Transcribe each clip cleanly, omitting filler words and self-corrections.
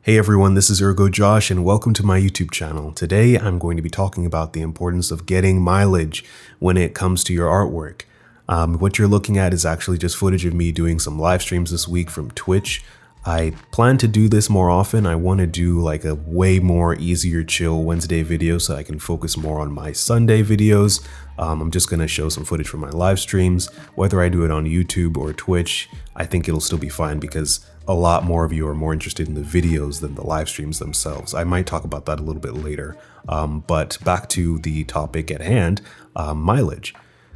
Hey everyone, this is Ergo Josh and welcome to my YouTube channel. Today I'm going to be talking about the importance of getting mileage when it comes to your artwork. What you're looking at is actually just footage of me doing some live streams this week from Twitch. I plan to do this more often. I want to do like a way more easier chill Wednesday video so I can focus more on my Sunday videos. I'm just going to show some footage from my live streams. Whether I do it on YouTube or Twitch, I think it'll still be fine because a lot more of you are more interested in the videos than the live streams themselves. I might talk about that a little bit later. But back to the topic at hand, mileage.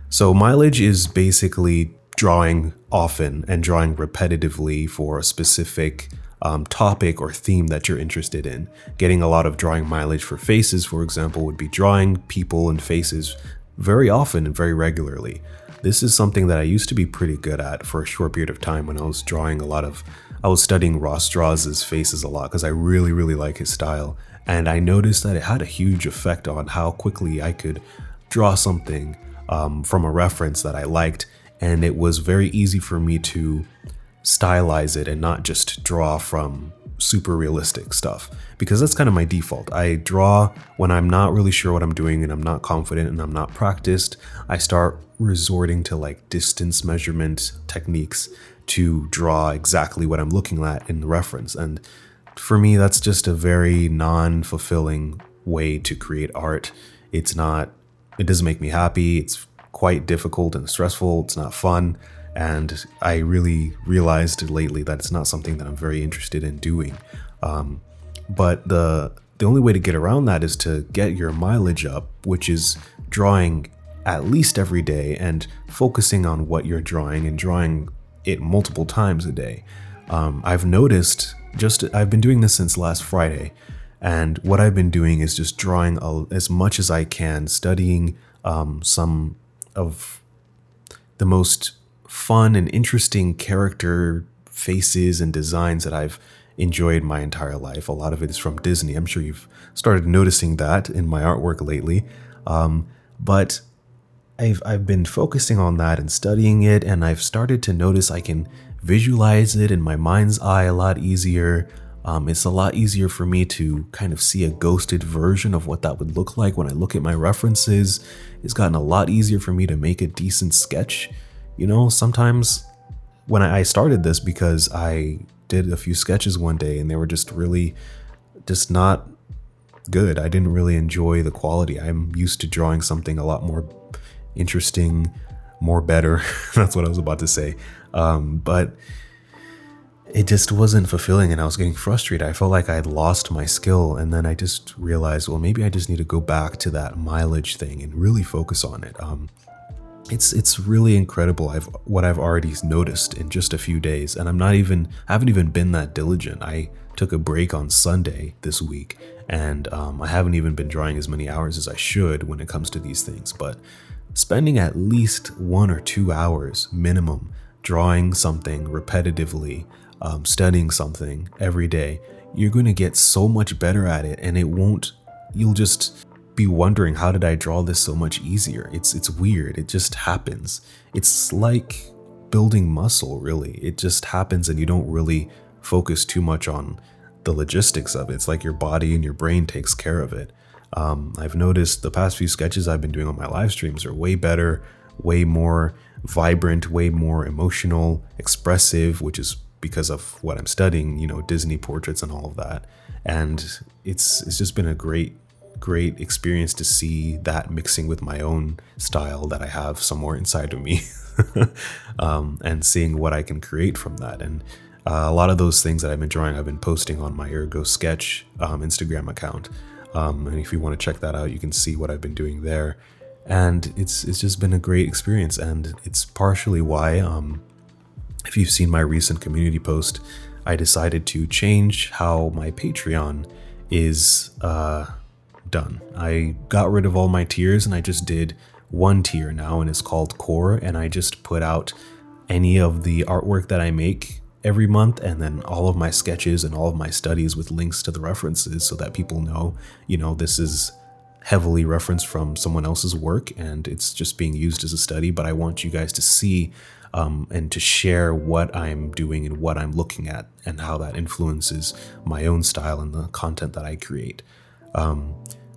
So mileage is basically drawing often and drawing repetitively for a specific topic or theme that you're interested in. Getting a lot of drawing mileage for faces, for example, would be drawing people and faces very often and very regularly. This is something that I used to be pretty good at for a short period of time when I was drawing I was studying Ross Strauss's faces a lot because I really like his style. And I noticed that it had a huge effect on how quickly I could draw something from a reference that I liked. And it was very easy for me to stylize it and not just draw from super realistic stuff, because that's kind of my default. I draw when I'm not really sure what I'm doing and I'm not confident and I'm not practiced. I start resorting to like distance measurement techniques to draw exactly what I'm looking at in the reference. And for me, that's just a very non-fulfilling way to create art. It doesn't make me happy. It's quite difficult and stressful. It's not fun. And I really realized lately that it's not something that I'm very interested in doing. But the only way to get around that is to get your mileage up, which is drawing at least every day and focusing on what you're drawing and drawing it multiple times a day. I've noticed I've been doing this since last Friday. And what I've been doing is just drawing as much as I can, studying some of the most fun and interesting character faces and designs that I've enjoyed my entire life. A lot of it is from Disney. I'm sure you've started noticing that in my artwork lately. But I've been focusing on that and studying it, and I've started to notice I can visualize it in my mind's eye a lot easier. It's a lot easier for me to kind of see a ghosted version of what that would look like when I look at my references. It's gotten a lot easier for me to make a decent sketch. You know, sometimes when I started this because I did a few sketches one day and they were just not good. I didn't really enjoy the quality. I'm used to drawing something a lot more interesting, more better. That's what I was about to say. But it just wasn't fulfilling and I was getting frustrated. I felt like I'd lost my skill, and then I just realized, well, maybe I just need to go back to that mileage thing and really focus on it. It's really incredible what I've already noticed in just a few days, and I haven't even been that diligent. I took a break on Sunday this week, and I haven't even been drawing as many hours as I should when it comes to these things, but spending at least 1 or 2 hours minimum drawing something repetitively, studying something every day, you're going to get so much better at it, and you'll just be wondering, how did I draw this so much easier? It's weird. It just happens. It's like building muscle, really. It just happens and you don't really focus too much on the logistics of it. It's like your body and your brain takes care of it. I've noticed the past few sketches I've been doing on my live streams are way better, way more vibrant, way more emotional, expressive, which is because of what I'm studying, you know, Disney portraits and all of that. And it's just been a great experience to see that mixing with my own style that I have somewhere inside of me, and seeing what I can create from that. And a lot of those things that I've been drawing, I've been posting on my Ergo Sketch Instagram account. And if you want to check that out, you can see what I've been doing there. And it's just been a great experience, and it's partially why, if you've seen my recent community post, I decided to change how my Patreon is done. I got rid of all my tiers and I just did one tier now, and it's called Core, and I just put out any of the artwork that I make every month, and then all of my sketches and all of my studies with links to the references so that people know, you know, this is heavily referenced from someone else's work and it's just being used as a study, but I want you guys to see and to share what I'm doing and what I'm looking at and how that influences my own style and the content that I create.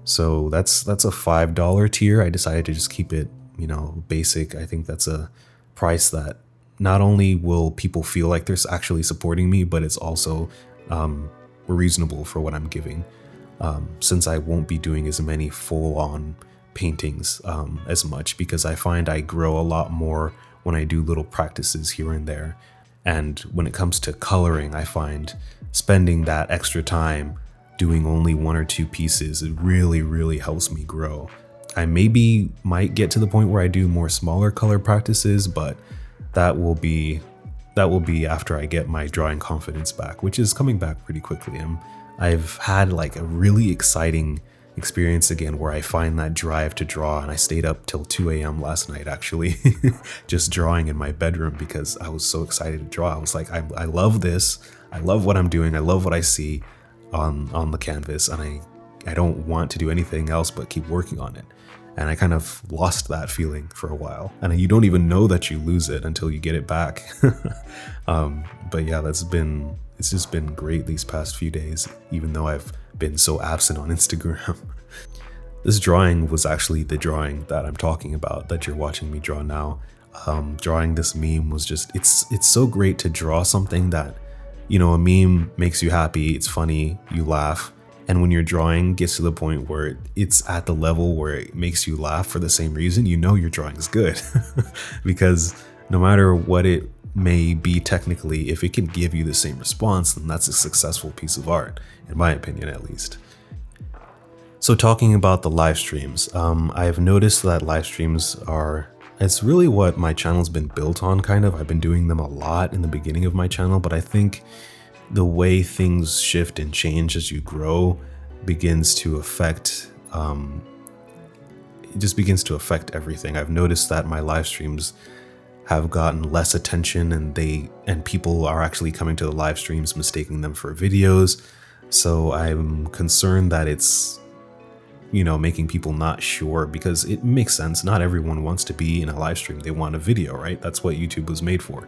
So that's a $5 tier. I decided to just keep it, basic. I think that's a price that not only will people feel like they're actually supporting me, but it's also reasonable for what I'm giving. Since I won't be doing as many full-on paintings as much, because I find I grow a lot more when I do little practices here and there. And when it comes to coloring, I find spending that extra time doing only 1 or 2 pieces, it really, really helps me grow. I might get to the point where I do more smaller color practices, but that will be after I get my drawing confidence back, which is coming back pretty quickly. I've had like a really exciting experience again where I find that drive to draw, and I stayed up till 2 a.m. last night actually just drawing in my bedroom because I was so excited to draw. I was like, I love this. I love what I'm doing. I love what I see on the canvas, and I don't want to do anything else but keep working on it. And I kind of lost that feeling for a while, and you don't even know that you lose it until you get it back. But yeah, it's just been great these past few days, even though I've been so absent on Instagram. This drawing was actually the drawing that I'm talking about, that you're watching me draw now. Drawing this meme was just, it's so great to draw something that, a meme makes you happy, it's funny, you laugh. And when your drawing gets to the point where it's at the level where it makes you laugh for the same reason, your drawing is good. Because no matter what it may be technically, if it can give you the same response, then that's a successful piece of art, in my opinion at least. So talking about the live streams, I've noticed that live streams it's really what my channel's been built on, kind of. I've been doing them a lot in the beginning of my channel, but I think the way things shift and change as you grow begins to affect, it just begins to affect everything. I've noticed that my live streams have gotten less attention, and people are actually coming to the live streams mistaking them for videos. So I'm concerned that it's, making people not sure, because it makes sense. Not everyone wants to be in a live stream. They want a video, right? That's what YouTube was made for.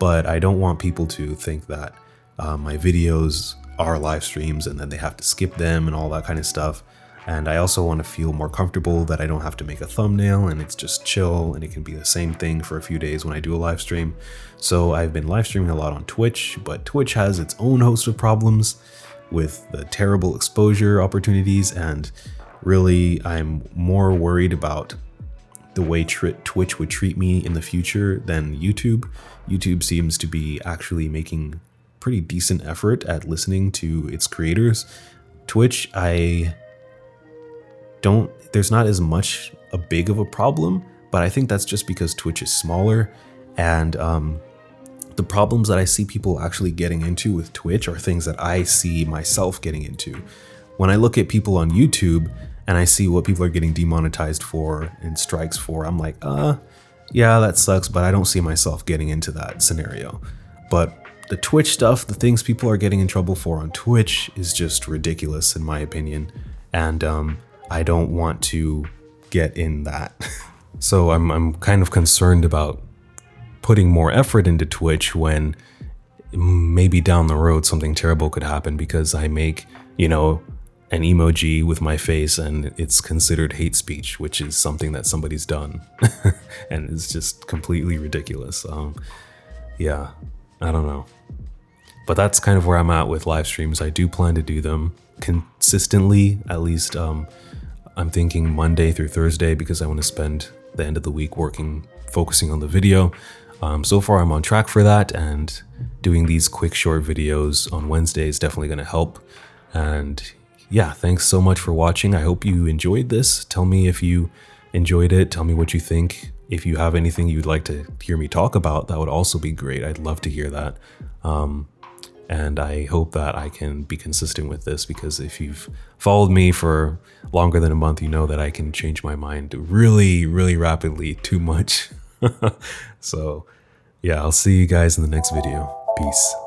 But I don't want people to think that my videos are live streams and then they have to skip them and all that kind of stuff. And I also want to feel more comfortable that I don't have to make a thumbnail and it's just chill, and it can be the same thing for a few days when I do a live stream. So I've been live streaming a lot on Twitch, but Twitch has its own host of problems with the terrible exposure opportunities, and really I'm more worried about the way Twitch would treat me in the future than YouTube. YouTube seems to be actually making pretty decent effort at listening to its creators. Twitch, there's not as much a big of a problem, but I think that's just because Twitch is smaller, and the problems that I see people actually getting into with Twitch are things that I see myself getting into. When I look at people on YouTube and I see what people are getting demonetized for and strikes for, I'm like, yeah, that sucks, but I don't see myself getting into that scenario. But the Twitch stuff, the things people are getting in trouble for on Twitch is just ridiculous in my opinion. And I don't want to get in that. So I'm kind of concerned about putting more effort into Twitch when maybe down the road something terrible could happen because I make, an emoji with my face and it's considered hate speech, which is something that somebody's done. And it's just completely ridiculous. Yeah, I don't know. But that's kind of where I'm at with live streams. I do plan to do them consistently, at least I'm thinking Monday through Thursday, because I want to spend the end of the week focusing on the video. So far I'm on track for that, and doing these quick short videos on Wednesday is definitely going to help. And yeah, thanks so much for watching. I hope you enjoyed this. Tell me if you enjoyed it. Tell me what you think. If you have anything you'd like to hear me talk about, that would also be great. I'd love to hear that. And I hope that I can be consistent with this, because if you've followed me for longer than a month, you know that I can change my mind really, really rapidly, too much. So yeah, I'll see you guys in the next video. Peace.